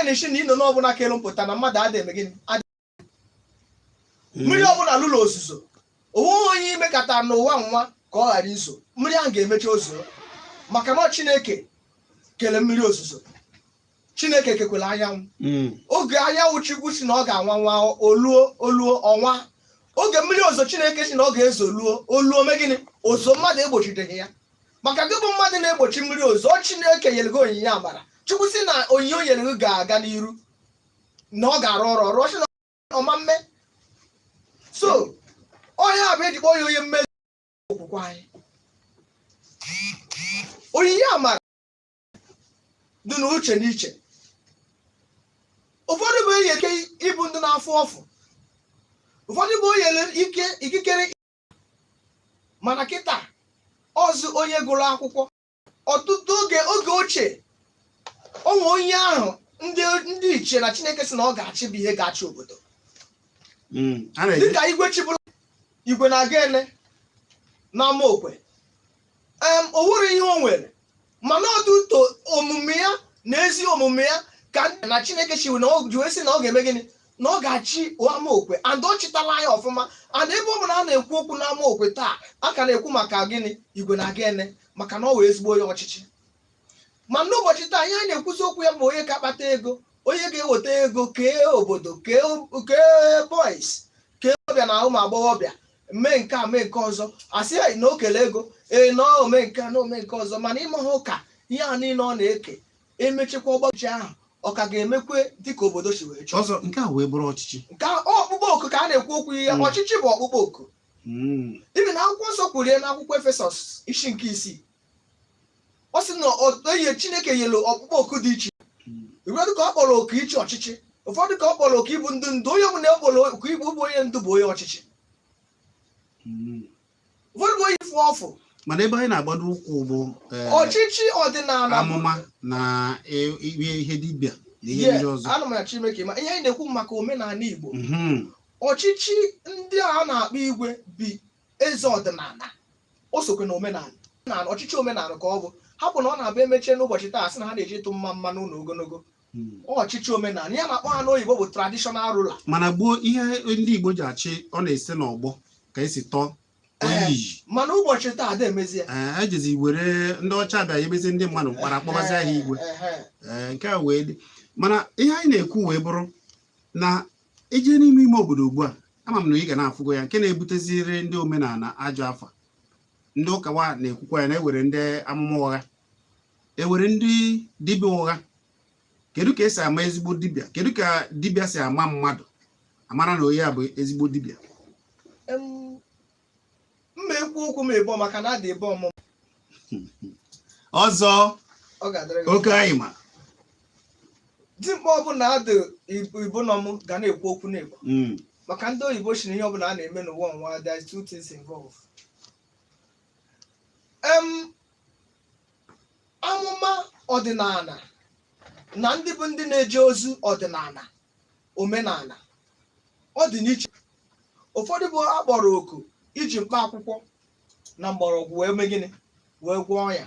na-eshi na ino n'ọbụla kelu mpụta na mmadụ adị eme gịnị mmiri ọbụla lụlọ ozuzo onweghị onye ime kata n'ụwa nwa ka ọ ghara izo mmiri ahụ ga-emechi ozuzo maka na Chineke kele mmiri ozuzo Chineke kekwela anyanwụ oge anyanwụ Chukwu si na ọ ga-anwa nwa oluo ọnwa oge mmiri ozuzo Chineke si na ọ ga-ezo oluo megịnị ozo mmadụ egbochideghị ya maka gị bụ mmadụ na-egbochi mmiri ozuzo Chineke nyere gị onyinye amara Chukwu si na onyinye o nyere gị ga-aga n'iru na ọ ga-arụ ọrụ ọrụ ọma mme so onye a bụ ejikpọ onye onye mmezi okwukwe anyị onyinye amara dị n'uche n'iche ụfọdụ bụ enyi ike ịbụ ndị na-afụ ọfụ ụfọdụ bụ onye ikikere mana kịta ọzụ onye gụrụ akwụkwọ ọtụtụ oge ochie onwe onye ahụ ndị iche na Chineke sị na ọ ga-achị bụ ihe ga-achị obodo dịka igwe chibụla igwe na-aga ene n'ama okwe o nwere ihe o nwere mana ọdụ omume ya na ezi omume ya ka na Chineke chiwe na o ji wee sị na ọ ga-eme gịnị na ọ ga-achị ama okwe and ọ chịtala anya ọfụma and ebe ọ bụla a na-ekwu okwu n'ama okwe taa a ka na-ekwu maka gịnị igwe na-aga ene maka na ọ wee ezigbo onye ọchịchị ma n'ụbọchị taa ihe a na-ekwuzi okwu ya bụ onye ka akpata ego onye ga-eweta ego kee obodo kee boys kee ọbịa na ụmụ agbọghọbịa mee nke a mee nke ọzọ asị ya na o kele ego na ome nke a na ome nke ọzọ mana ịma ha ụka ihe a niile ọ na-eke emechekwa ọgbachi ahụ ọ ka ga-emekwe dịka obodo si wee chọọ ọzọ nke a wee bụrụ ọchịchị nke ọkpụkpọ oku ka a na-ekwu okwu ihe ọchịchị bụ ọkpụkpọ oku ibi na akwụkwọ nsọ kwurie na akwụkwọ Efesọs isi nke 6 ọ sị na onye Chineke nyere ọkpụkpọ oku dị iche ụfọdụ ka ọ kpọrọ oku ịchị ọchịchị ụfọdụ ka ọ kpọrọ oku ịbụ ndị ndu onye ọbụla ekpọrọ oku ịbụ onye ndu bụ onye ọchịchị ụfọdụ bụ onye ifu ọfụ mana ebe anyị na-agbado ụkwụ bụ ọchịchị ọdịnala amụma na ihe dibịa na ihe ndị ọzọ ana m ya Chineke ma ihe anyị na-ekwu maka omenala Igbo ọchịchị ndị a na-akpọ igwe bi eze ọdịnala o sokwe na omenala ọchịchị omenala ka ọ bụ hapụ na ọ na-abịa emechie n'ụbọchị taa sị na ha na-eji ịtụ mma n'ụlọ ogologo ọchịchị omenala ya na-akpọ ha n'oyibo bụ traditional ruler mana gboo ihe ndị Igbo ji achị ọ na-ese n'ọgbọ ka esi tọọ mana ụbọchị taa ada emezie ejezi were ndị ọcha bịa emezi ndị mmadụ mkpara akpọbazi ahịa igwe nke a wee dị mana ihe anyị na-ekwu wee bụrụ na eje n'ime obodo ugbu a ama m na ị ga na-afụgo ya nke na-ebuteziri ndị omenala ajọ afa ndị ụkawa na-ekwukwa ya na-ewere ndị amụma ụgha ewere ndị dibịa ụgha kedu ka esi ama ezigbo dibịa kedu ka dibịa si ama mmadụ amara na onye a bụ ezigbo dibịa mma ekwu okwu m ebo maka na adị ebe ọmụmụ ọzọ oke anyị ma dimkpa ọbụla adị Igbo nọ m ga na-ekwu okwu n'Igbo maka ndị oyibo si na ihe ọbụla a na-eme n'ụwa ọnwa there is two things involved amụma ọdịnala na ndị bụ ndị na-eje ozi ọdịnala omenala ọ dị n'iche ụfọdụ bụ akpọrọ oku iji mkpa akwụkwọ na mgbọrọgwụ wee mee gịnị wee gwọọ ya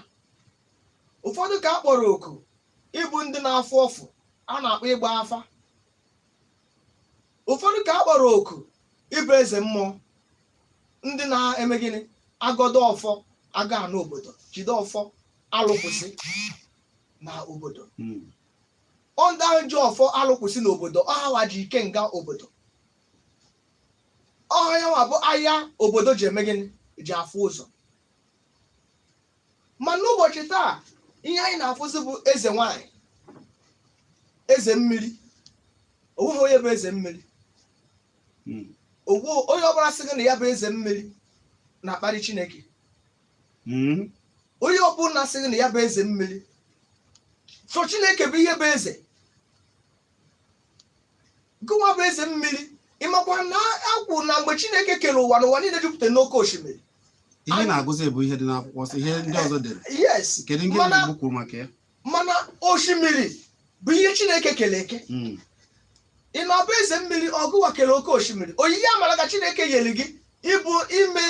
ụfọdụ ka akpọrọ oku ịbụ ndị na-afụ ọfụ a na-akpọ ịgba afa ụfọdụ ka akpọrọ oku ịbụ eze mmụọ ndị na-eme gịnị agọdọ ọfọ aga n'obodo jide ọfọ alụkwụsị na obodo ndị ahụ ji ọfọ alụkwụsị n'obodo ọhawa ji ike nga obodo ọhịa nwa bụ ahịa obodo ji eme gịnị ji afụ ụzọ ma n'ụbọchị taa ihe anyị na-afụzi bụ eze nwanyị eze mmiri onweghị onye bụ eze mmiri onye ọbụla sị gị na ya bụ eze mmiri na-akparị Chineke onye ọbụla sị gị na ya bụ eze mmiri so Chineke bụ ihe bụ eze gụnwa bụ eze mmiri ịmakwa na akwụ na mgbe Chineke kere ụwa n'ụwa niile jupụta n'oké osimiri ihe na-agụzi bụ ihe dị n'akwụkwọ nsọ ihe ndị ọzọ dere yes kedu nke Igbo kwuru maka ya mana osimiri bụ ihe Chineke kere eke ị na-abụ eze mmiri ọgụwa kere oké osimiri oyiyi amara ka Chineke nyere gị ịbụ ime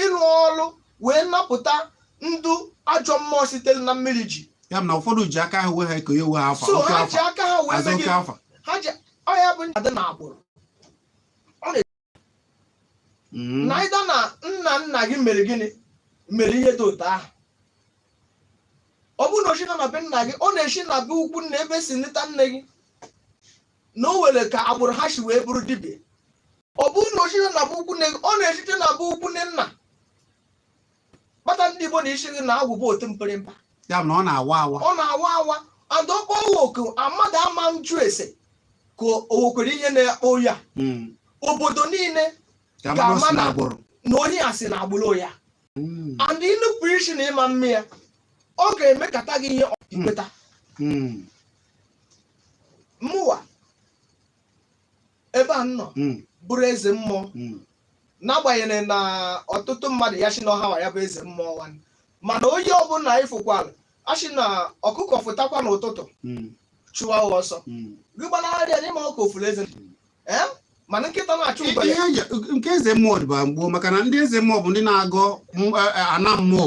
ịrụ ọrụ wee napụta ndụ ajọ mmụọ sitere na mmiri ji ya na ụfọdụ ji aka ha wee ha ekonye we ha afa so oke ha ji afa aka ha wee azụ oke megide afa ha ji ọya bụ ndị na agbụrụ na ịda na nna gị mere gịnị mere ihe dị otu ahụ ọ bụrụ na ochi nọ na be nna gị ọ na-eshi na be ukwu nna ebe si nleta nne gị na o were ka agbụrụ ha si wee bụrụ dibịa ọ bụrụ na ochi nọ na be ukwu nne gị ọ na-esite na be ukwu nne nna kpata ndị Igbo na isi gị na agwụ bụ otu mpịrịmpa ya na ọ na-awa awa ọ na-awa awa adọkpọ oku amadụ ama njụ ese ka o nwekwere ihe na-akpọ ya obodo niile ga-ama na onye a si na agbụrụ ya and ịnụpụ isi na ịma mme ya ọ ga-emekata gị ihe ikweta mụwa ebe a nọ bụrụ eze mmụọ n'agbanyeghị na ọtụtụ mmadụ ya si na ọha ya bụ eze mmụọ nwanne mana onye ọbụla ịfụkwala asị na ọkụkọ fụtakwa n'ụtụtụ chụwa ọsọ gị gbanarịa n'ime ọkụ ofuru eze mana nkịta na-achụ mgbele nke eze mmụọ dịba mgbo maka na ndị eze mmụọ bụ ndị na-agọ ana mmụọ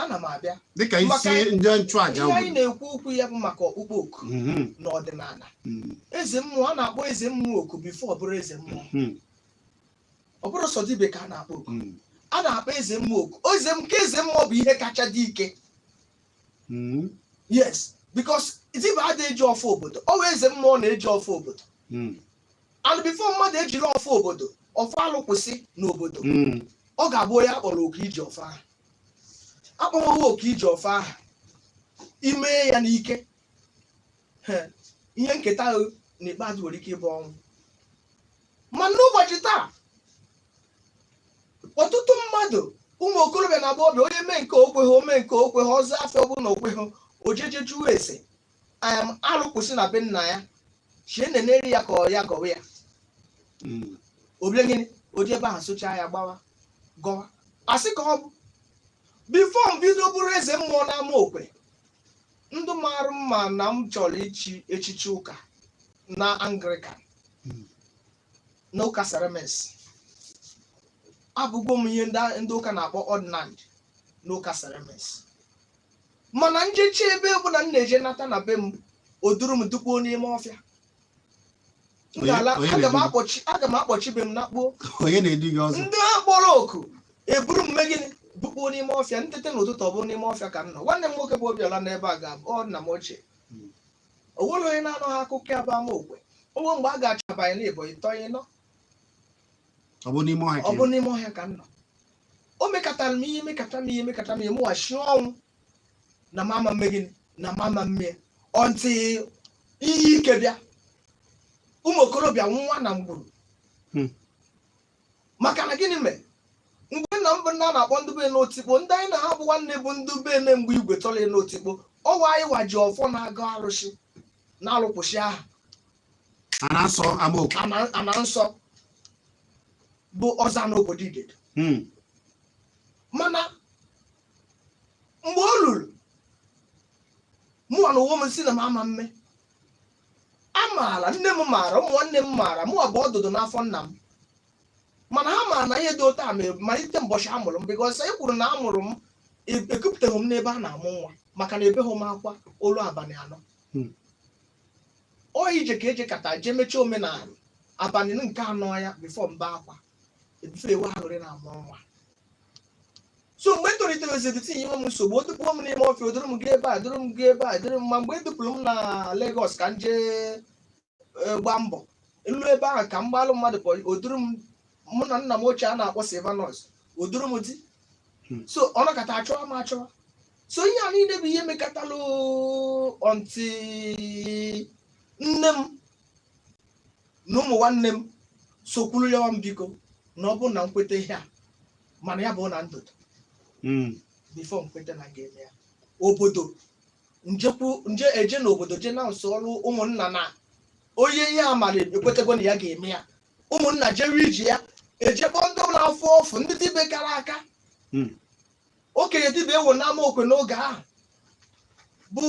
ana m abịa dịka isi ndị nchụaja ihe anyị na-ekwu okwu ya bụ maka ọkpụkpọ oku na ọdịnala eze mmụọ a na-akpọ eze mmụọ oku bifo ọ bụrụ eze mmụọ ọ bụrụ sọ dibịa ka a na-akpọ oku a na-akpọ eze mmụọ oku nke eze mmụọ bụ ihe kacha dị ike yes because dibịa adịghị eji ọfọ obodo ọ bụ eze mmụọ na-eji ọfọ obodo and before mmadụ ejiri ọfọ obodo ọfọ alụ kwụsị n'obodo ọ ga-abụ onye akpọrọ oku iji ọfọ ahụ akpọghị oku iji ọfọ ahụ ime ya n'ike ihe nketa n'ikpeazụ nwere ike ịbụ ọnwụ ma n'ụbọchị taa ọtụtụ mmadụ ụmụ okorobịa na agbọghọbịa onye mee nke okweghị ome nke okweghị ọzọ afọ ọbụla okweghị ojeje jụọ ese alụ kwụsị na be nna ya chie neneri ya ka ọ ya gọwa ya obie gịnị oje ebe ahụ socha ya gọwa asị ka ọ bụ bifo m bido bụrụ eze mmụọ n'ama okwe ndụ marụ mma na m chọrọ ichi echichi ụka na Anglican na ụka Seremes abụgo m ihe ndị ụka na-akpọ ordinand na ụka Seremes mana njechi ebe ọbụla m na-eje nata na be m oduru m dukpuo n'ime ọfịa aga m akpọchi be m na kpuo ndị akpọrọ oku eburu m megịnị bukpuo n'ime ọfịa ntete n'ụtụtụ ọ bụrụ n'ime ọfịa ka m nọ nwanne m nwoke bụ Obiọla n'ebe a ga-abụ ọ nna m ochie o nwere onye na-anọghị akụkọ ya bụ ama okwe onwe mgbe a ga-achọ abanye n'Ebonyi tọnye nọ ọ bụ n'ime ọhịa ka m nọ o mekatara m ihe mekata m ihe mụghachi ọnwụ na mama mmegịnị na mama mmie ọntị ihe ike bịa ụmụ okorobịa nwa na mgburu maka na gịnị mere mgbe nna m bụ nna na-akpọ ndị be n'otikpo ndị anyị na ha bụ nwanne bụ ndị be ne mgbe igwe tọrọ n'otikpo ọwa anyị waji ọfọ na-aga arụsị na-alụkwụsị aha ana nsọ bụ ọza n'obodo Igede mana mgbe o luru mụwa na onwe m si na m ama mme amaala nne m maara ụmụ nwanne m maara mụ abụọ ọdụdụ n'afọ nna m mana ha maara na ihe dị otu a malite mbọchị a mụrụ m bịkọs e kwuru na a mụrụ m ekupụtaghị m n'ebe a na-amụ nwa maka na ebeghị m akwa olu abalị 4 ọ ije ka eje kata jee mechaa omenala abalị nke 4 ya bifo mba akwa ebife ewe aghụrị na-amụ nwa so mgbe tolitere ezedite ihe m nsogbu o dupụrụ m n'ime ọfịa odoro m gaa ebe a doro m gaa ebe a doro m ma mgbe e dupụrụ m na Lagos ka m jee gbaa mbọ elu ebe ahụ ka m gbalụ mmadụ odoro m mụ na nna m ochie a na-akpọ Silvanus odoro m di so ọ nọkọta achọwa m achọwa so ihe a niile bụ ihe mekatalụ ọntị nne m na ụmụ nwanne m sokwuru ya m biko na ọ bụrụ na m kweta ihe a mana ya bụ na ndụdụ bifo m kweta na ga-eme ya obodo nje eje n'obodo je na nsọ ọrụ ụmụnna na onye ihe a mara ekwetego na ya ga-eme ya ụmụnna jere iji ya ejekpọ ndị ụlọ afọ ọfụ ndị dibịa gara aka okenye dibịa ewo n'ama okwe n'oge ahụ bụ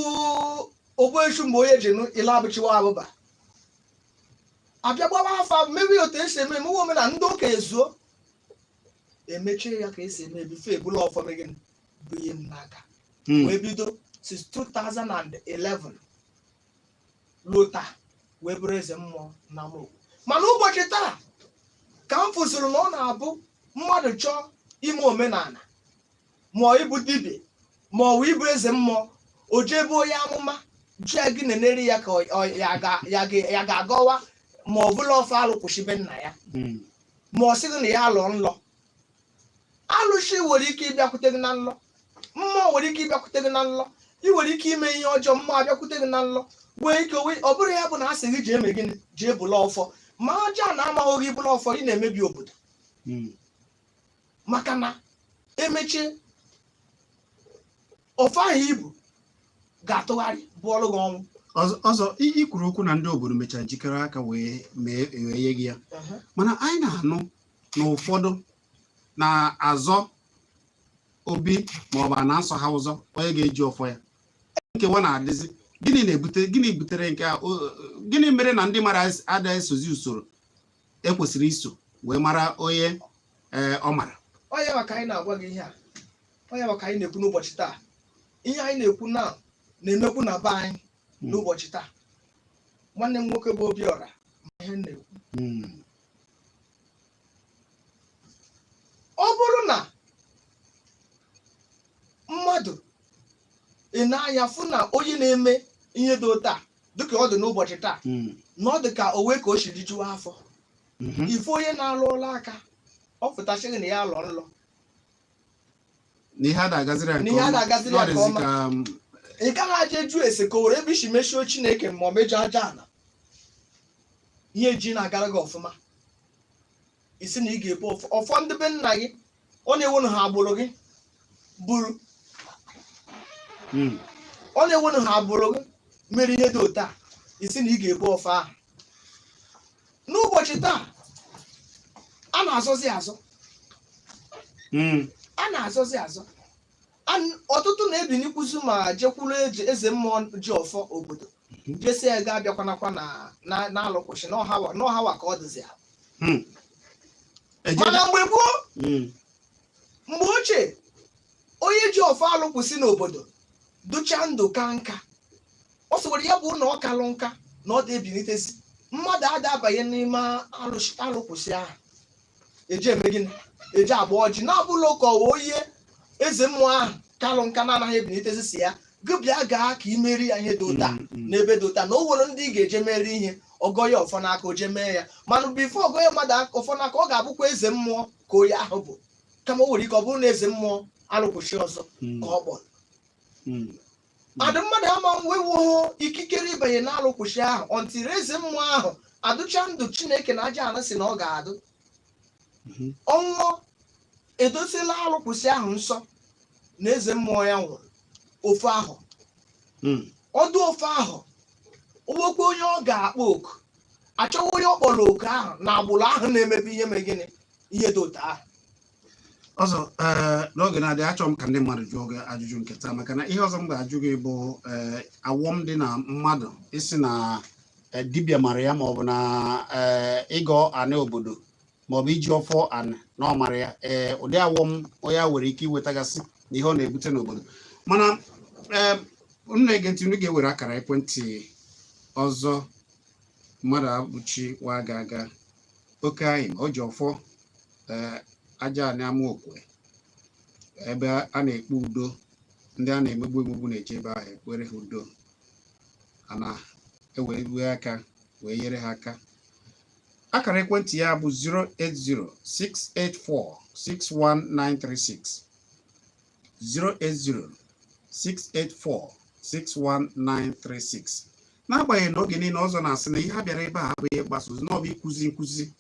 ogbuechu mgbe onye ji ile abụchiwa abụba abịa gbawa afọ mebi otu esi eme emewe omenala ndị okenye zuo emechie ya ka esi eme ebife ebula ọfọ megịnị bụ ihe m n'aka wee bido since 2011 ruo taa wee bụrụ eze mmụọ na Amokwe. Mana ụbọchị taa ka m fụziri na ọ na-abụ mmadụ chọọ ime omenala ma ọ ịbụ dibịa ma ọ ịbụ eze mmụọ, o jebe onye amụma jụ ya gị nenere ya ka ya ga-agọwa ma ọ bụla ofe alụ kwụshibe nna ya ma ọ sịghị na ya alụọ nlọ. Alụshi nwere ike ịbịakwute gị na nlọ, mmụọ nwere ike ịbịakwute gị na nlọ, ị nwere ike ime ihe ọjọọ, mmụọ abịakwute gị na nlọ wee ike ọ bụrụ ya bụ na a sị gị jee eme gịnị, jee bụla ọfọ, ma aja na amaghị gị bụla ọfọ, ị na-emebi obodo. Maka na emechie ofe ahụ ibu ga-atụgharị bụọlụ gị ọnwụ. Ọzọ ikwuru okwu na ndị obodo mechara jikere aka wee ye gị ya, mana anyị na-anụ na ụfọdụ na-azọ obi maọbụ a na-asọ ha ụzọ onye ga-eji ọfọ ya. Nkewa na-adịzi gịnị butere nke a? Gịnị mere na ndị mara ada esozi usoro ekwesịrị iso wee mara onye ọ mara? Onye maka anyị na-agwa gị ihe a, onye maka anyị na-ekwu n'ụbọchị taa, ihe anyị na-ekwu na-emekwu na be anyị n'ụbọchị taa. Nwanne m nwoke bụ Obiora ihe na-ekwu. Ọ bụrụ na mmadụ ị na-anya fụ na onye na-eme ihe dị taa dịka ọ dị n'ụbọchị taa na ọ dị ka o wee ka o siri juo afọ, ife onye na-alụ ọla aka ọ pụtasịghị na ya alọ nlọ, n'ihe a na-agaziri ya nke ọma, ị gaghị aja eju ese ka o were ebe isi mechie Chineke ma ọ mejọ aja ala, ihe ji na-agara gị ọfụma, isi na ị ga-ebu ọfọ ndị be nna gị ọ na-ewu na ha agbụrụ gị buru, ọ na-ewu na ha agbụrụ gị mere ihe dị otu a, isi na ị ga-ebu ọfọ ahụ. N'ụbọchị taa a na-azọzi azọ, a na-azọzi azọ, ọtụtụ na-ebinikwuzi ma jekwuru eze mmụọ ji ọfọ obodo jesi ya ga-abịakwanakwa na-alụkwụsị n'ọhawa ka ọ dịzi ha. Mana mgbe gboo, mgbe ochie, onye ji ọfọ alụkwụsị n'obodo ducha ndụ ka nka, ọ sịwara ya bụ na ọ kalụ nka na ọ dị ebinitezi, mmadụ ada abanye n'ime alụkwụsị ahụ eji eme gịnị, eji agba ọjị na-abụla ụka onye eze mmụọ ahụ kalụ nka na-anaghị ebinitezi si ya gị bịa gaa ka imeri ya ihe dị ụta n'ebe dị ụta, na o nwere ndị ị ga-eje mere ihe ọgọ ya ọfọ n'aka o jee mee ya, mana bifo ọgọ ya mmadụ ọfọ n'aka ọ ga-abụkwa eze mmụọ ka onye ahụ bụ, kama o nwere ike ọ bụrụ na eze mmụọ alụkwụsị ọzọ ka ọ kpọrọ. Adị mmadụ ama nwewo ikikere ịbanye na alụkwụsị ahụ ọntiri eze mmụọ ahụ adụcha ndụ Chineke na aja anụ si na ọ ga-adụ, ọnwụọ edosila alụkwụsị ahụ nsọ na eze mmụọ ya nwụrụ ofe ahụ, ọdụ ofe ahụ onwekwa onye ọ ga-akpọ oku, achọwa onye ọ kpọrọ oku ahụ na agbụrụ ahụ na-emebi ihe mee gịnị, ihe dị otu ahụ. Ọzọ n'oge na-adị achọrọ m ka ndị mmadụ jụọ gị ajụjụ nketa, maka na ihe ọzọ m ga-ajụ gị bụ awọm dị na mmadụ isi na dibịa mara ya maọbụ na ịgọ anị obodo maọbụ iji ọfọ anị na ọ mara ya, ụdị awọm onye nwere ike iwetagasị na ihe ọ na-ebute n'obodo. Mana unu na-ege ntị, unu ga-ewere akara ekwentị ọzọ mmadụ abụchi wa ga-aga oke anyị o ji ọfọ aja anị Amokwe ebe a na-ekpe udo, ndị a na-emegbu na-eje ebe ahụ ekpere ha udo, a na-ewere aka wee nyere ha aka. Akara ekwentị ya bụ 08068461936 08068461936. N'agbanyeghị na oge niile ọzọ na-asị na ihe ha bịara ebe a abụghị ịgbasozi na ọ bụ ịkụzi nkụzi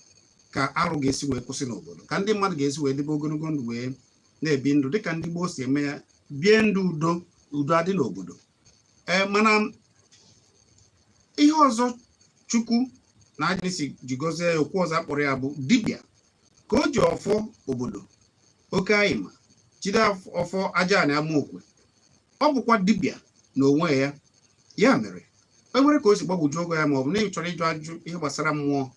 ka arụ ga-esi wee kwụsị n'obodo, ka ndị mmadụ ga-esi wee debe ogologo ndụ wee na-ebi ndụ dịka ndị gboo si eme ya, bie ndụ udo adị n'obodo. Mana ihe ọzọ Chukwu na ajalisi ji gọzie ya, okwu ọzọ akpọrọ ya bụ dibịa, ka o ji ọfọ obodo oke ayịma jide ọfọ aja anị Amokwe. Ọ bụkwa dibịa na onwe ya, ya mere e nwere ka o si gbagwoju ogo ya, maọbụ na ị chọrọ ịjụ ajụjụ ihe gbasara mmụọ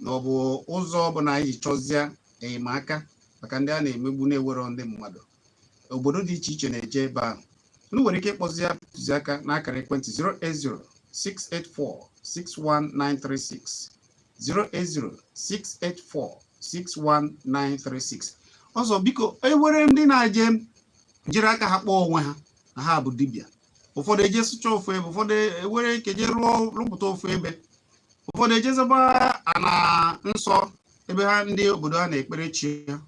na ọ bụ ụzọ ọbụla anyị ji chọzie enyemaka maka ndị a na-emegbu na-ewero ndị mmadụ. Obodo dị iche iche na-eje ebe ahụ. unu nwere ike ịkpọzi ya ntụziaka n'akara ekwentị 08068461936 08068461936. ọzọ biko ewere ndị na-eje jiri aka ha kpọọ onwe ha na ha bụ dibịa, ụfọdụ eje sụcha ofu ebe, ụfọdụ ewere nke je rụpụta ofu ebe, ụfọdụ ejezeba ana nsọ ebe ha ndị obodo ha na-ekpere chi ha.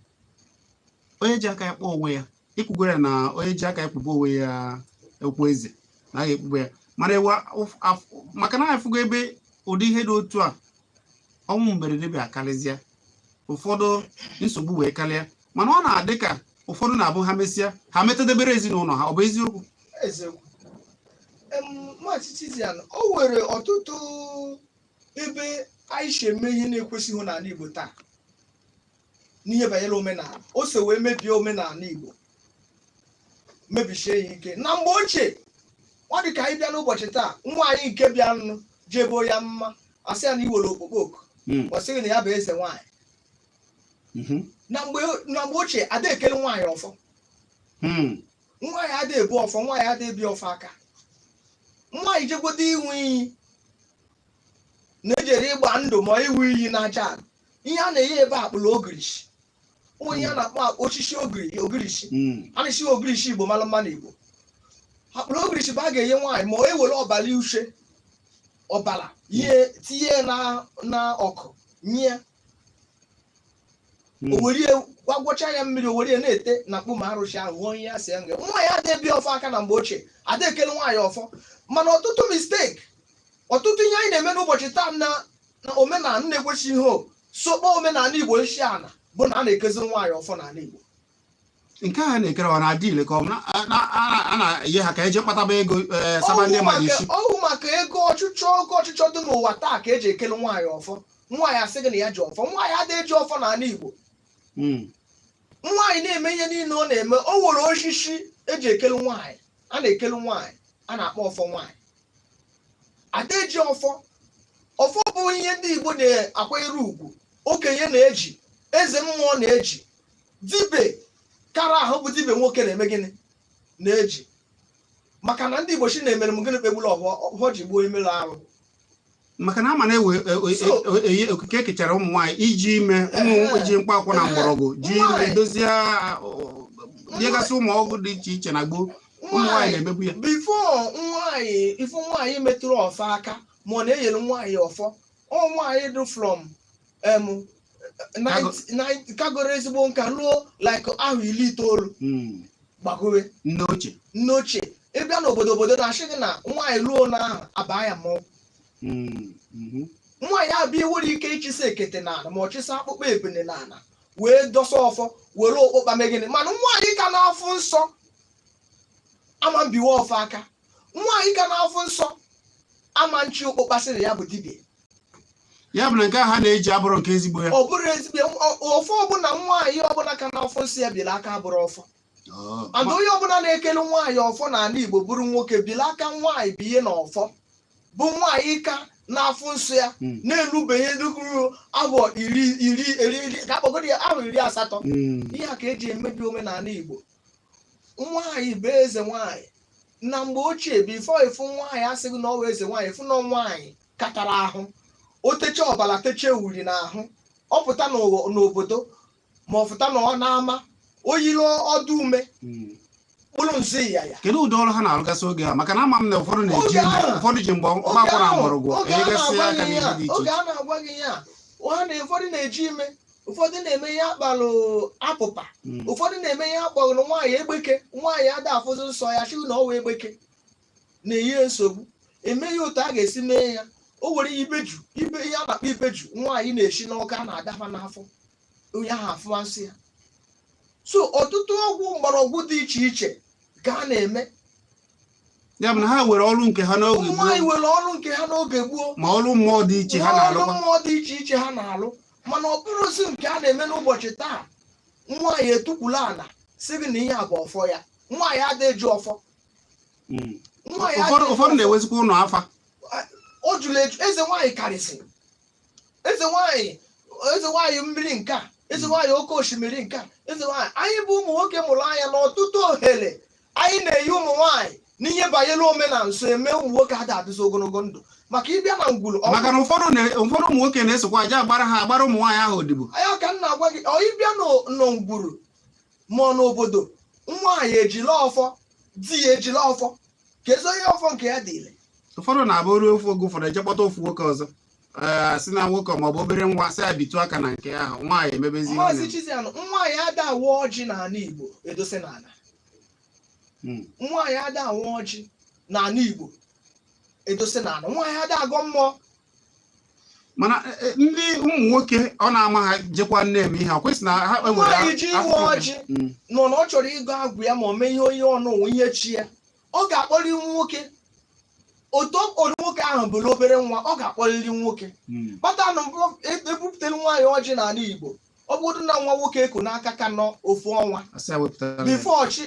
Onye ji aka ya kpọọ onwe ya ikwugoro na onye ji aka ya kpụba onwe ya ekwu eze na agha ekpugbe ya, mana maka na afụgo ebe ụdị ihe dị otu a ọnwụ mberede bịa karịzịa, ụfọdụ nsogbu wee karịa, mana ọ na-adị ka ụfọdụ na-abụ ha mesịa ha metụdebere ezinụlọ ha. Ọ bụ eziokwu? Eziokwu. Maazị Chizzy, o nwere ọtụtụ ebe anyị si eme ihe na-ekwesịghị n'ala Igbo taa n'ihe banyere omenala. O so wee mebie omenala Igbo, mebichie ya ike. Na mgbe ochie, ọ dị ka anyị bịa n'ụbọchị taa, nwaanyị nke bịanụ jebo ya mma asị ya na iwere okpokpo ọ sịghị na ya bụ eze nwaanyị. Na mgbe ochie ada ekele nwaanyị ọfọ, nwaanyị ada ebu ọfọ, nwaanyị ada ebi ọfọ aka. Nwaanyị jegodo iwu iyi na-ejere ịgba ndụ ma iwu iyi n'aja, ihe a na-enye ebe akpụrụ ogirishi, onye a na-akpọ osisi ogirishi, a na-esi ogirishi Igbo mara mma na Igbo. Akpụrụ ogirishi bụ a ga-enye nwaanyị ma o ewere ọbara uche ọbara ihe tinye na ọkụ nye o were gwagwọcha ya mmiri, o were na-ete na mkpụrụ arụsị ahụ ṅụọ ihe asị ya nge. Nwaanyị ada ebi ọfọ aka na mgbe ochie, ada ekele nwaanyị ọfọ. Mana ọtụtụ mistake, ọtụtụ ihe anyị na-eme n'ụbọchị taa na omenala na-ekwesị ihe sokpo omenala Igbo isi ana bụ na a na-ekezi nwaanyị ọfọ n'ala Igbo. Nke a na-ekere ọ na-adị ile ka ọ a na-enye ha ka eje kpataba ego saba ndị mmadụ isi. Ọhụ maka ego ọchịchọ dị n'ụwa taa ka eji ekele nwaanyị ọfọ. Nwaanyị asị gị na ya ji ọfọ, nwaanyị adịghị eji ọfọ n'ala Igbo. Nwaanyị na-eme ihe niile ọ na-eme, o nwere osisi eji ekele nwaanyị, a na-ekele nwaanyị, a na-akpọ ọfọ nwaanyị. Ada eji ọfọ. Ọfọ bụ ihe ndị Igbo na-akwanyere ugwu, okenye na-eji, eze mmụọ na-eji, dibe kara ahụ bụ dibe nwoke na-eme gịnị na-eji. Maka na ndị Igbo chi na-emere m gịnị kpegburu ọfọ ji gbuo imere arụ. Maka na ama na-ewe okike ekechara ụmụ nwaanyị iji ime ụmụ ji mkpaakwụkwọ na mgbọrọgwụ ji edozie dịgasị ụmụ ọgwụ dị iche iche na gboo. Ụmụ nwaanyị na-emebu ya. Bifo nwaanyị metụrụ ọfọ aka ma ọ na-enyere nwaanyị ọfọ, ọ nwaanyị dị from kagoro ezigbo nka ruo like ahụ 19 gbagowe nne ochie. Ịbịa n'obodo na-achị gị na nwaanyị ruo na aba ya mmọnwụ. Nwaanyị abịa nwere ike ịchịsa ekete n'ala ma ọ chịsa akpụkpọ ebene n'ala wee dosa ọfọ were okpokpa megịnị. Mana nwaanyị ka na-afụ nsọ ama mbiwe ọfọ aka, nwaanyị ka na-afụ nsọ ama nchi okpokpa sịrị ya bụ dibịa. Ya bụ na nke ha na-eji abụrụ nke ezigbo ya. Ọ bụrụ ezigbo ọfọ ọbụla nwaanyị ọbụla ka na-afụ nsọ ya bịara aka abụrụ ọfọ. Ada onye ọbụla na-ekele nwaanyị ọfọ n'ala Igbo bụrụ nwoke bịara aka nwaanyị biye na ọfọ bụ nwaanyị ka na-afụ nsọ ya na-erubeghị ruru afọ iri ka akpọgoro ya ahụ 80. Ihe a ka eji emebi omenala Igbo. Nwaanyị bụ eze nwaanyị. Na mgbe ochie bifo ịfụ nwaanyị asịghị na ọ wụ eze nwaanyị, ịfụ na nwaanyị katara ahụ, o teche ọbara teche uri n'ahụ, ọ pụta n'obodo ma ọ pụta n'ama, o yiri ọdụ ume kpụrụ nzi ya. Kedu ụdị ọrụ ha na-arụgasị oge a? Maka na ama m na ụfọdụ na-eji ụfọdụ ji mgbe ọgbakọ na mgbọrọgwụ egasị aka n'ihe dị iche. Oge a na-agwa gị ya, ụfọdụ na-eji ime, ụfọdụ na-eme ihe akpalụ apụpa, ụfọdụ na-eme ihe akpọrọ nwaanyị egbeke. Nwaanyị ada afụzi nsọ ya chi na ọwa egbeke na-enye nsogbu. Emeghị otu a ga-esi mee ya. O were ibeju, ihe a na-akpọ ibeju nwaanyị na-eshi n'ọka na-adafa n'afọ, onye ahụ afụmasị ya. So ọtụtụ ọgwụ mgbọrọgwụ dị iche iche ka a na-eme. Ya bụ na ha nwere ọrụ nke ha n'oge gboo. Nwaanyị nwere ọrụ nke ha n'oge gboo, ma ọrụ mmụọ dị iche ha na-alụ. Ọrụ mmụọ dị iche iche ha na-alụ. Mana ọ bụrụzi nke a na-eme n'ụbọchị taa. Nwaanyị etukwula ala sị gị na ihe a bụ ọfọ ya. Nwaanyị adịghị eji ọfọ. Ụfọdụ na-ewezikwa ụlọ afa. O juru eju. Eze nwaanyị karịsịrị. Eze nwaanyị mmiri nke a, eze nwaanyị oke osimiri nke a, eze nwaanyị. Anyị bụ ụmụ nwoke mụrụ anya n'ọtụtụ ohere anyị na-eyi ụmụ nwaanyị n'ihe banyere omenala nso eme ụmụ nwoke ada adịzi ogologo ndụ maka ịbịa na ngwuru maka na ụfọdụ ụmụ nwoke na-esokwa aja agbara ụmụ nwaanyị ahụ odibo anyị ka m na-agwa gị ịbịa na ngwuru ma ọ n'obodo nwaanyị ejila ọfọ di ya ejila ọfọ ka ezo ihe ọfọ nke ya dị ile ụfọdụ na-abụ ruo ofu oge ụfọdụ ejekpọta ofu nwoke ọzọ si na nwoke maọbụ obere nwa sị ya bitu aka na nke ahụ nwaanyị emebezi Maazị Chizzy nwaanyị ada awa ọjị n'ala Igbo edose n'ala nwaanyị ada awa ọjị n'ala Igbo edose n'ala nwaanyị ada agọ mmụọ mana ndị ụmụ nwoke ọ na-ama ha jekwa nne eme ihe kwesị na ha nwaanyị ji iwe ọjị nọ na ọ chọrọ ịgụ agwụ ya ma o mee ihe onye ọnụ ihe chi ya ọ ga-akpọrọ iwu nwoke otu okporo nwoke ahụ bụrụ obere nwa ọ ga-akpọrịrị nwoke kpata na ebupụtara nwaanyị ọjị n'ala Igbo ọ bụrụ na nwa nwoke eko n'aka ka nọ ofu ọnwa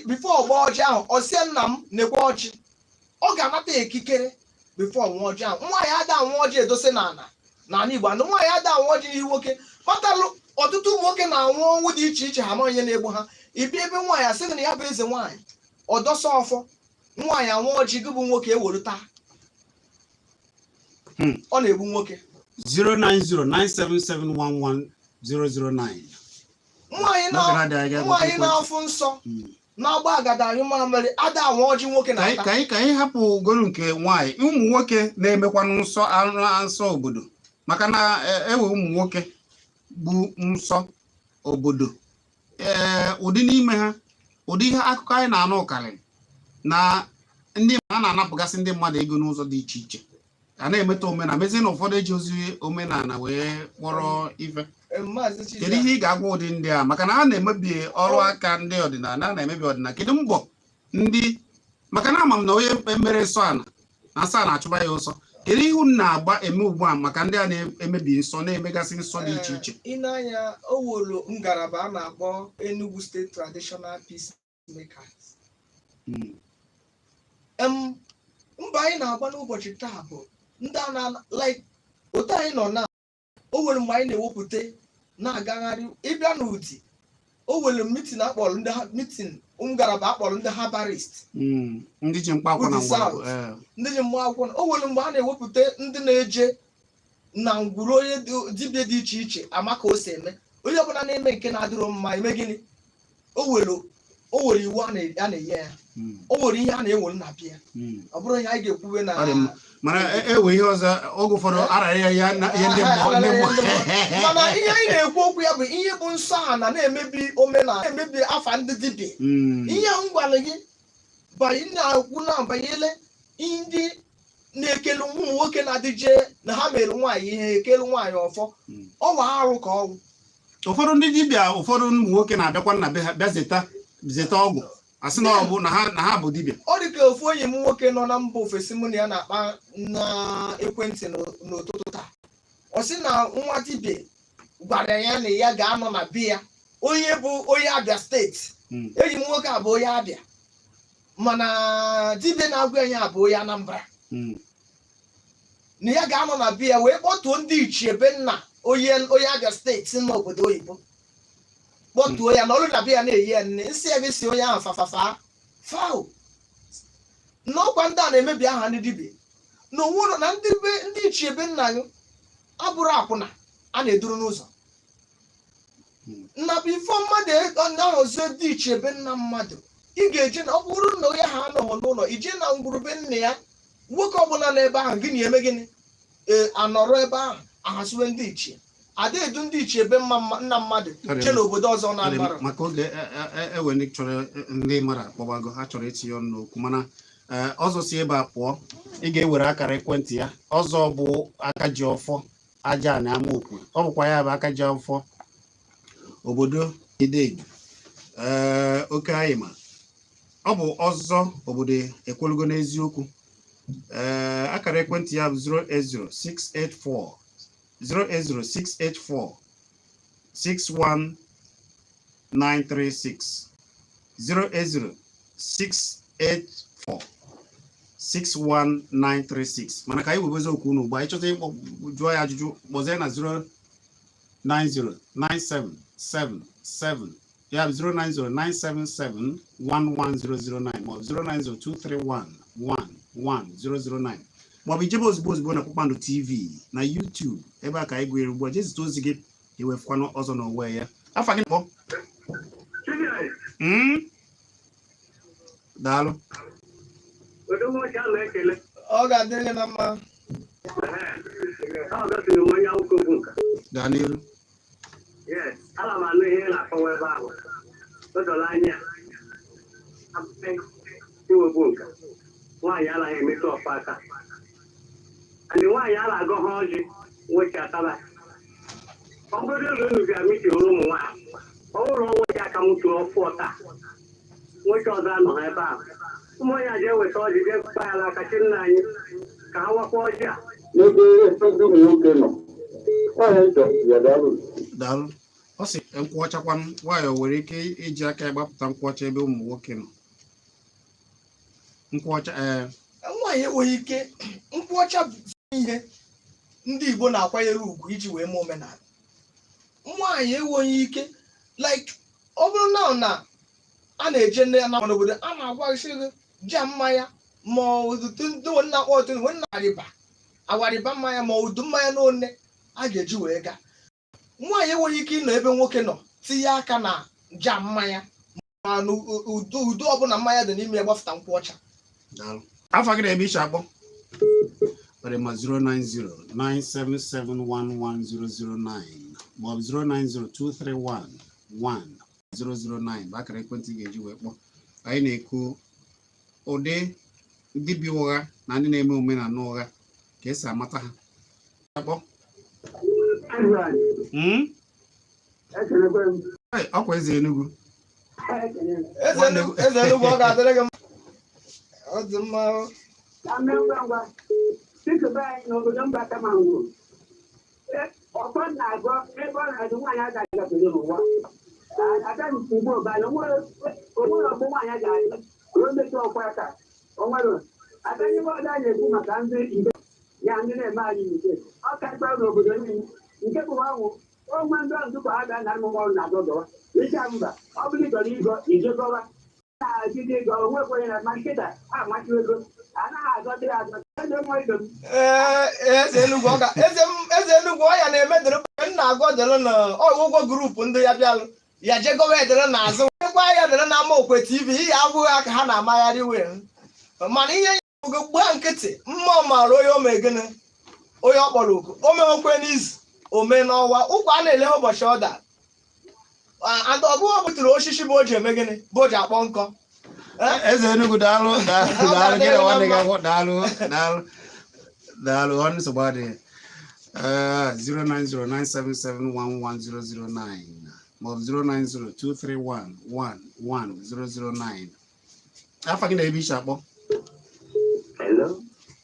bifo ọgba ọjị ahụ ọsie nna m na-ekwe ọjị ọ ga-anata ekikere bifo nwa ọjị ahụ nwaanyị ada nwa ọjị edose n'ala Igbo andụ nwaanyị ada nwa ọjị n'ihu nwoke kpatalụ ọtụtụ ụmụ nwoke na-anwụ ọnwụ dị iche iche ha ma onye na-egbu ha ibia ebe nwaanyị asị na ya bụ eze nwaanyị ọ dọsa ọfọ nwaanyị anwụ ọjị gị bụ nwoke ewere taa ọ na-egbu nwoke 09097711009 nwaanyị na-afụ nsọ na-agba agada anyị mamịrị ada anwa ọjị nwoke na ata ka anyị hapụ golu nke nwaanyị ụmụ nwoke na-emekwanụ nsọ obodo maka na ewe ụmụ nwoke bụ nsọ obodo ụdị n'ime ha ụdị ihe akụkọ anyị na-anụ karịrị na ndị a na-anapụgasị ndị mmadụ ego n'ụzọ dị iche iche a na-emeta omenala mezie na ụfọdụ eji ozi omenala wee kpọrọ ife kedu ihe ị ga-agwa ụdị ndị a maka na a na-emebi ọrụ aka ndị ọdịnala a na-emebi ọdịnala kedu mbọ ndị maka na ama m na onye mere nsọ ana na asa na-achụba ya ụsọ kedu ihe unu na-agba eme ugbu a maka ndị a na-emebi nsọ na-emegasị nsọ dị iche iche ịnanya owolo ngalaba a na-akpọ Enugu State Traditional Peacemakers mba anyị na-agba n'ụbọchị taa bụ ndị a na like otu anyị nọ na o nwere mgbe anyị na-ewepụta na-agagharị ịbịa n'ụdị o nwere mitin akpọrọ ndị mitin ngalaba akpọrọ ndị herbalist ndị ji mkpa akwụkwọ na ngwuru ndị ji mkpa akwụkwọ o nwere mgbe a na-ewepụta ndị na-eje na ngwuru onye dibịa dị iche iche ama ka o si eme onye ọbụla na-eme nke na-adịrọ mma eme gịnị o nwere iwu a na-enye ya o nwere ihe a na-ewere na bịa ọ bụrụ ihe anyị ga-ekwube na mana ewe ihe ọzọ oge ụfọdụ arara ya na ihe ndị mana ihe anyị na-ekwu okwu ya bụ ihe bụ nsọ a na-emebi omenala na-emebi afa ndị dibịa ihe ahụ gwara gị na-ekwu na banyere ndị na-ekele ụmụ nwoke na-adịje na ha mere nwaanyị ihe ekele nwaanyị ọfọ ọwa arụ ka ọgwụ ụfọdụ ndị dibịa ụfọdụ ụmụ nwoke na-abịakwa na be ha bịa zeta ọgwụ asị na ọ bụ na ha bụ dibịa ọ dị ka ofu onye m nwoke nọ na mba ofesi mụ na ya na-akpa na ekwentị n'ụtụtụ taa ọ sị na nwa dibịa gwara ya na ya ga-anọ na be ya onye bụ onye Abịa steeti enyi m nwoke abụ onye Abịa mana dibịa na-agwa ya abụ onye Anambra na ya ga-anọ na be ya wee kpọtuo ndị ichie be nna onye Abịa steeti n'obodo oyibo kpọtuo ya na ọrụ na be ya na-eyi ya nne nsị ya gị si onye ahụ fao na ọkwa ndị a na-emebi aha ndị dibịa na onwero na ndị ichie be nna gị abụrụ akwụna a na-eduru n'ụzọ na bifo mmadụ na-ahọzi dị ichie be nna mmadụ ị ga-eje na ọ bụrụ na onye ha anọghị n'ụlọ ije na ngwurube nne ya nwoke ọbụla n'ebe ahụ gịnị eme gịnị anọrọ ebe ahụ ahasiwe ndị ichie ada edu ndị ichie ebe nna mmadụ che n'obodo ọzọ na-amara maka oge ewe ndị chọrọ ndị mara akpọbago ha chọrọ itinye ọnụ n'okwu mana ọzọ si ebe a pụọ ị ga-ewere akara ekwentị ya ọzọ bụ aka ji ọfọ aja na amaokwu ọ bụkwa ya bụ aka ji ọfọ obodo ideedu oke anyị ma ọ bụ ọzọ obodo ekwelugo n'eziokwu akara ekwentị ya bụ 0806840 08068461936 08068461936 mana ka anyị webezi okwu unu ugbu anyị chọta ịkpọ jụọ ya ajụjụ kpọzie na 0909777 You have 090-977-11009 or 090-231-11009. Maọbụ ijebe ozugbo na Kpakpando TV na YouTube ebe a ka anyị gwere ugbu a jezite ozi gị iwefukwana ọzọ n'onwe ya. Afa gị kpọ? Daalụ. Ọ ga-adịrị na mma. Gaa n'iru. Yes, ala m anụ ihe na-akọwa ebe ahụ. O doro anya iwepụ nka nwaanyị anaghị emetụ ọfa aka andị nwaanyị a na-agọ ha ọjị nwoke ataba ọ bụrụ ụlọ unu bịa miti ụlọ ụmụ nwaanyị ọ bụrụ nwoke aka m tụrụ ọfụ ọta nwoke ọzọ anọ ha ebe ahụ ụmụ onye aja eweta ọjị jee kpa ya n'aka chi nna anyị ka ha wakwa ọjị a n'ebe ụmụ nwoke nọ Daalụ. Ọ sị nkwụọchakwa nwaanyị nwere ike iji aka ya gbapụta nkwụọcha ebe ụmụ nwoke nọ. Nkwụọcha nwaanyị enweghị ike nkwụọcha bụ ihe ndị Igbo na-akwanyere ugwu iji wee mee omenala. Nwaanyị enweghị ike like ọ bụrụ na a na-eje nne ya n'obodo a na-agwa isi gị ja mmanya ma awariba mmanya ma udu mmanya n'one a ga-eji wee gaa. Nwaanyị enweghị ike ịnọ ebe nwoke nọ tinye aka na ja mmanya ma udu ọbụla mmanya dị n'ime ya gbafụta nkwụ ọcha. Afa gị na-ebe iche akpọ were ma 090-977-11009 maọbụ 090-231-1009 bụ akara ekwentị ga-eji wee kpọọ. Anyị na-ekwu ụdị dibịa ụgha na ndị na-eme omenala ụgha ka esi amata ha. Akpọ ọkwa eze Enugu. Eze Enugu ọ ga-adịrị gị mma. Ọ dị mma. Ọkwa na-agọ ebe ọ na-adị nwaanyị agaghị agafere n'ụwa agaghị ugbo ọbara onwere ọgbụ nwaanyị ga-adị ruo mmechi ọkwa aka onwere agaghị ebe ọda na-ekwu maka ndị Igbo ya ndị na-eme anyị nke ọ ka ikpe n'obodo niile nke bụ ahụ onwe ndị ọzụkọ ha ga-ana ọrụ na agọgọwa ịcha mba ọ bụrụ ịgọrọ igo ijegọwa na-agide ego onwekwenye na ma nkịta amachi ego anaghị agọdị ya agọ Eze Enugu ọ ya na-emedere nna agọdere na ụgwọ grupu ndị ya bịalụ ya jegowa edere n'azụ gwa ya dere na ama okwe TV ihe abụghị aka ha na-amagharị wee mana ihe ya bụgo gbaa nkịtị mmụọ mara onye omegene onye ọ kpọrọ oku o mewekwe n'izu ome n'ọnwa ụkwa a na-ele ụbọchị ọ da and ọ bụghị butere osisi bụ o ji eme gịnị bụ o ji akpọ nkọ. Eze Enugu daalụ gị na nwanne gị akwụ daalụ ọnụ nsogbu adịghị. 090-977-11009 maọbụ 090-231-11009. Afa gị na-ebe iche akpọ?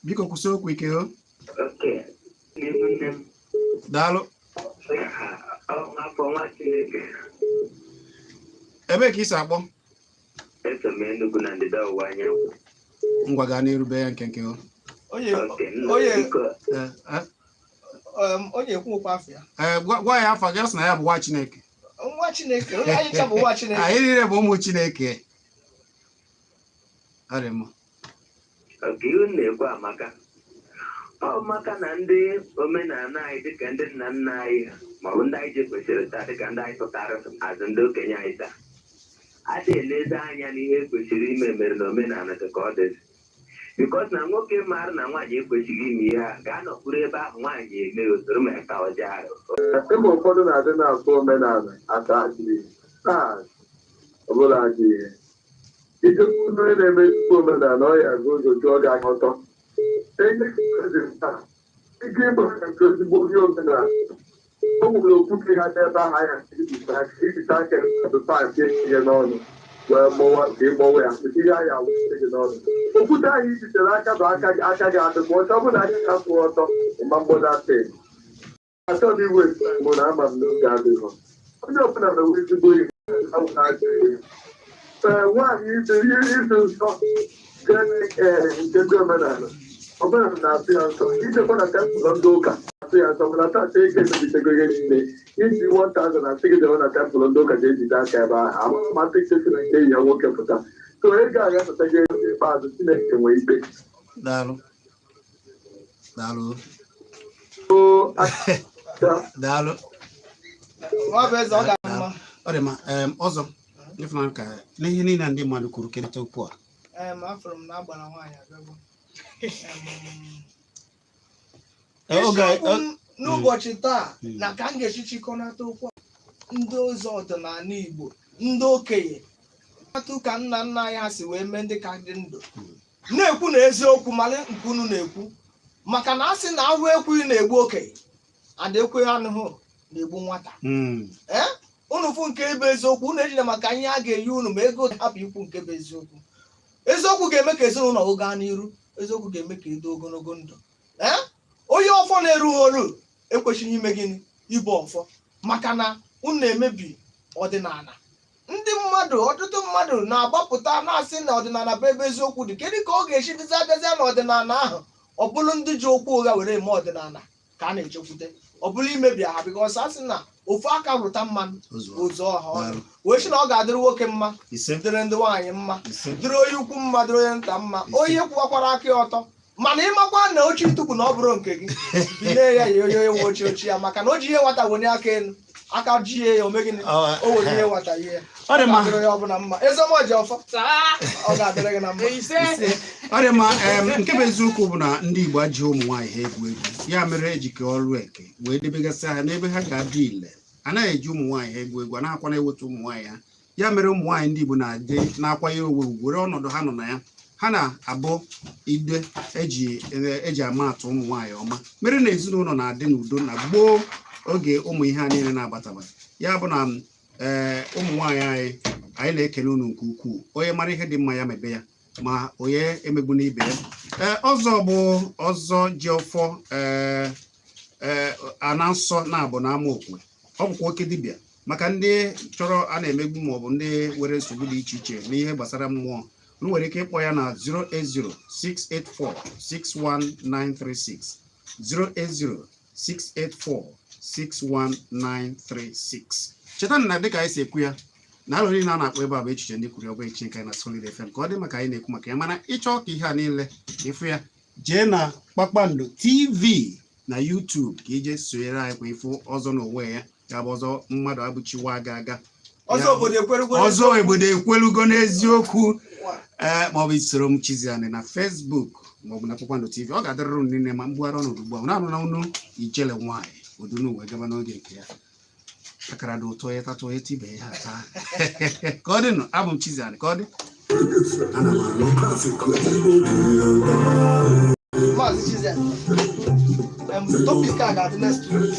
Biko kwụsị okwu ike o. Daalụ. Ebe ka isi akpọ? Ngwa gaa n'erube ya nke o. Onye ekwu afọ ya. Gwa ya afa gị sị na ya bụ nwa Chineke. Nwa Chineke, onye anyị cha bụ nwa Chineke. Anyị niile bụ ụmụ Chineke. Ọ dị mma. Ihu na-ekwu amaka ọ maka na ndị omenala anyị dịka ndị nna nna anyị ma ọ bụ ndị anyị ji kwesịrị taa dịka ndị anyị tụtara azụ ndị okenye anyị taa adị eleze anya n'ihe kwesịrị ime mere na omenala dị ka ọ dịzi bikos na nwoke maara na nwaanyị ekwesịghị ime ihe a ga-anọkwuru ebe ahụ nwaanyị eme usoro ma ka ọ jaa ebe ụfọdụ na-adị na-asụ omenala aka akiri taa ọbụla aka ihe ije onye na-eme tupu omenala ọ ya ga ụzọ jụọ gị aka ọtọ ike ịgba nke ezigbo onye omenala o nwere okwuke ha n'ebe ahụ anya ijita aka tụta nke ihe n'ọnụ wee gbọwa ka ịgbọwa ya ihe anya wụsị gị n'ọnụ okwute ahụ ijitere aka bụ aka gị adị ma ọtọ bụ na aka ka kwụ ọtọ ma mgbọda pen achọghị iwe mụ na ama m n'oge adịghị onye ọbụla na-enwe ezigbo ihe nwaanyị ihe ịdị nsọ nke ndị omenala omenala na-asị ya nsọ ijekwa na tempụl ndị ụka ya so na ta take ke bi tego ne isi 1000 na take da na temple ndo ka je di da ka ba amma ma take se na ke ya woke puta so e ga ya ta ge ba da sine ke mo ibe daalụ o daalụ Nwa bụ eze ọ ga-ama. ọ dị ma ọzọ ịfụnanya ka n'ihe niile ndị mmadụ kwuru kerịta okwu a Afụrụ m na agbara nwaanyị abịagwo. N'ụbọchị taa na ka m ga-esi chịkọnata okwu ndị ozi ọdịnala Igbo ndị okenye atụ ka nna nna anyị ha si wee mee ndị ka dị ndụ na-ekwu na eziokwu mara nke unu na-ekwu maka na a sị na ahụ ekwughị na-egbu okenye ada ekweghị anụhụ na-egbu nwata unu fụ nke bụ eziokwu unu ejide maka ihe a ga-eyi unu ma ego hapụ ikwu nke bụ eziokwu eziokwu ga-eme ka ezinụlọ gaa n'iru eziokwu ga-eme ka edo ogologo ndụ onye ọfọ na-erughị olu ekwesịghị ime gịnị ibu ọfọ maka na unu na-emebi ọdịnala ndị mmadụ ọtụtụ mmadụ na-agbapụta na-asị na ọdịnala bụ ebe eziokwu dị kedu ka ọ ga-esi dịzi abịazịa na ọdịnala ahụ ọ bụrụ ndị ji okwu ụgha were eme ọdịnala ka a na-echekwute ọ bụrụ imebi ha bikọs a sị na ofu aka rụta mmanụ ozu ọha ọnụ wee sị na ọ ga-adịrị nwoke mma dịrị ndị nwaanyị mma dịrị onye ukwu mma dịrị onye nta mma onye kwụwakwara aka ya ọtọ mana ịmakwa na ochi tupu na ọ bụrụ nke gị bilie ya ya onye nwe ochi ya maka na o ji ihe nwata wenye aka elu aka jie ya omegịnị o were ihe nwata ihe ọ ga-adịrị ya ọbụla mma ezomoji ọfọ ọ ga-adịrị gị na mma ọ dị mma nke bụ eziokwu bụ na ndị Igbo ajị ụmụ nwaanyị ha egwu egwu ya mere ejike ọrụ eke wee debegasị ha n'ebe ha ga-adị ile anaghị eji ụmụ nwaanyị ha egwu egwu a na-akwa na-eweta ụmụ nwaanyị ha ya mere ụmụ nwaanyị ndị Igbo na-adị na-akwanye onwe ugwu were ọnọdụ ha nọ na ya ha na-abụ ide eji ama atụ ụmụ nwaanyị ọma mere na ezinụlọ na-adị n'udo na gboo oge ụmụ ihe a niile na-agbatawa ya bụ na ụmụ nwaanyị anyị na-ekele unu nke ukwuu onye mara ihe dị mma ya mebe ya ma onye emegbu n'ibe ya ọzọ bụ ọzọ ji ọfọ ana nsọ na-abụ na ama okwe ọ bụkwa oke dibịa maka ndị chọrọ a na-emegbu maọbụ ndị nwere nsogbu dị iche iche n'ihe gbasara mmụọ unu nwere ike ịkpọ ya na 08068461936 08068461936 cheta na dịka anyị si ekwu ya na alụ niile a na-akpọ ebe a bụ echiche ndị kwuru ọgụ echiche nke na Solid FM ka ọ dị maka anyị na-ekwu maka ya mana ịchọ ka ihe a niile ịfụ ya jee na Kpakpando TV na YouTube ka ije sonyere anyị kwa ịfụ ọzọ n'onwe ya ga-abụ ọzọ mmadụ abụchiwa aga ọzọ obodo ekwelugo n'eziokwu maọbụ isoro m Chizzy na Facebook maọbụ na Kpakpando TV ọ ga-adịrịrụ niile ma mgbugharị ọnọdụ ugbu a na-anụ na unu ijele nwaanyị odunu wee gaba n'oge nke ya akara dị ụtọ ya tatụ ya tibe ya taa ka ọ dị nụ abụ m Chizzy ka ọ dị ana m alụ Maazị Chizzy topic a ga-adị next week